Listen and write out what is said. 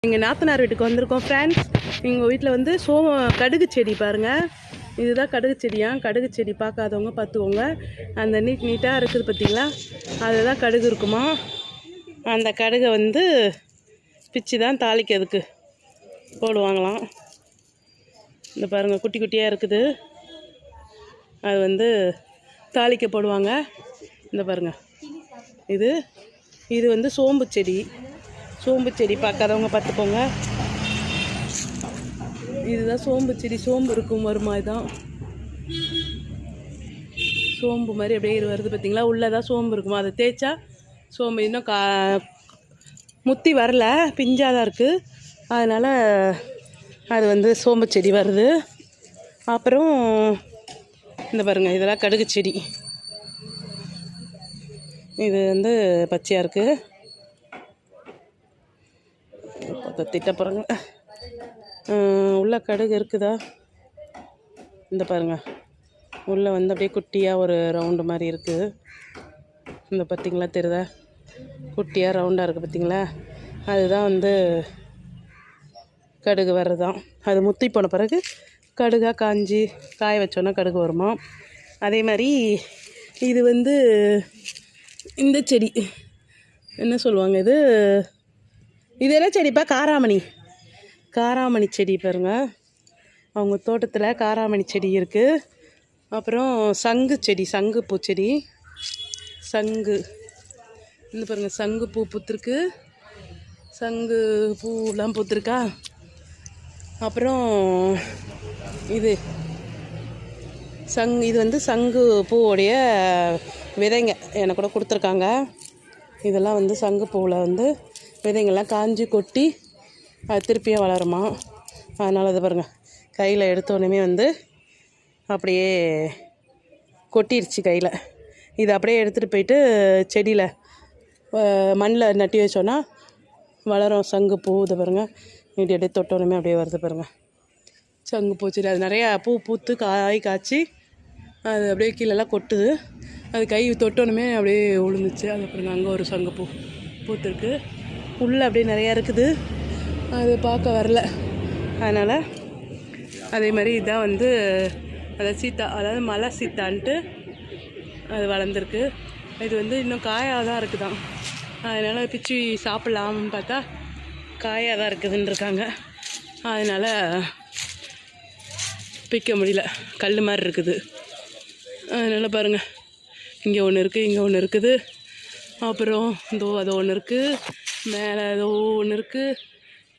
எங்கள் நாத்தனார் வீட்டுக்கு வந்திருக்கோம் ஃப்ரெண்ட்ஸ். எங்கள் வீட்டில் வந்து கடுகு செடி பாருங்கள். இதுதான் கடுகு செடியா. கடுகு செடி பார்க்காதவங்க பார்த்துக்கோங்க. அந்த நீட்டாக இருக்குது பார்த்தீங்களா, அதுதான் கடுகு இருக்குமா. அந்த கடுகை வந்து பிச்சு தான் தாளிக்கிறதுக்கு போடுவாங்களாம். இந்த பாருங்கள் குட்டி குட்டியாக இருக்குது, அது வந்து தாளிக்க போடுவாங்க. இந்த பாருங்கள், இது வந்து சோம்பு செடி பார்க்காதவங்க பார்த்துக்கோங்க. இதுதான் சோம்பு செடி. சோம்பு இருக்கும் வருமாதிரி தான், சோம்பு மாதிரி அப்படியே வருது பார்த்தீங்களா. உள்ளதான் சோம்பு இருக்குமா, அதை தேய்ச்சா சோம்பு இன்னும் முத்தி வரல, பிஞ்சாக தான் இருக்குது. அதனால் அது வந்து சோம்பு செடி வருது. அப்புறம் இந்த பாருங்கள், இதெல்லாம் கடுகு செடி. இது வந்து பச்சையாக இருக்குது, திட்ட போகிறாங்க. உள்ள கடுகு இருக்குதா, இந்த பாருங்கள், உள்ளே வந்து அப்படியே குட்டியாக ஒரு ரவுண்டு மாதிரி இருக்குது. இந்த பார்த்திங்களா, தெரியுதா, குட்டியாக ரவுண்டாக இருக்குது பார்த்திங்களா. அதுதான் வந்து கடுகு வர்றதான். அது முத்தி போன பிறகு கடுகாக காய வச்சோன்னா கடுகு வருமா. அதே மாதிரி இது வந்து இந்த செடி என்ன சொல்லுவாங்க, இது என்ன செடிப்பா, காராமணி செடி பாருங்க. அவங்க தோட்டத்தில் காராமணி செடி இருக்குது. அப்புறம் சங்கு செடி, சங்கு பூச்செடி, இந்த பாருங்கள், சங்கு பூ பூத்துருக்கு, சங்கு பூலாம் பூத்துருக்கா. அப்புறம் இது வந்து சங்கு பூவோடைய விதைங்க எனக்கு கூட கொடுத்துருக்காங்க. இதெல்லாம் வந்து சங்கு பூவில் வந்து விதைங்கள்லாம் காஞ்சி கொட்டி அது திருப்பியும் வளருமா. அதனால் அது பாருங்கள், கையில் எடுத்தோடனே வந்து அப்படியே கொட்டிடுச்சு கையில். இதை அப்படியே எடுத்துகிட்டு போயிட்டு செடியில் மண்ணில் நட்டி வச்சோன்னா வளரும் சங்கு பூ. இதை பாருங்கள், இப்படி அப்படியே தொட்டோடனே அப்படியே வருது பாருங்கள், சங்கு பூ செடி. அது நிறையா பூ பூத்து காய்ச்சி அது அப்படியே கீழெல்லாம் கொட்டுது. அது கை தொட்டோனுமே அப்படியே விழுந்துச்சு. அது பாருங்கள், அங்கே ஒரு சங்கு பூ பூத்துருக்கு. உள்ளே அப்படியே நிறையா இருக்குது, அது பார்க்க வரல. அதனால் அதே மாதிரி இதான் வந்து அதாவது மலை சீத்தான்ட்டு அது வளர்ந்துருக்கு. இது வந்து இன்னும் காயாக தான் இருக்குதான். அதனால் பிச்சு சாப்பிட்லாம்னு பார்த்தா காயாக தான் இருக்குதுன்னு இருக்காங்க. அதனால் பிக்க முடியல, கல் மாதிரி இருக்குது. அதனால் பாருங்கள், இங்கே ஒன்று இருக்குது, இங்கே ஒன்று இருக்குது. அப்புறம் அது ஒன்று இருக்குது, மேலே ஏதோ ஒன்று இருக்குது.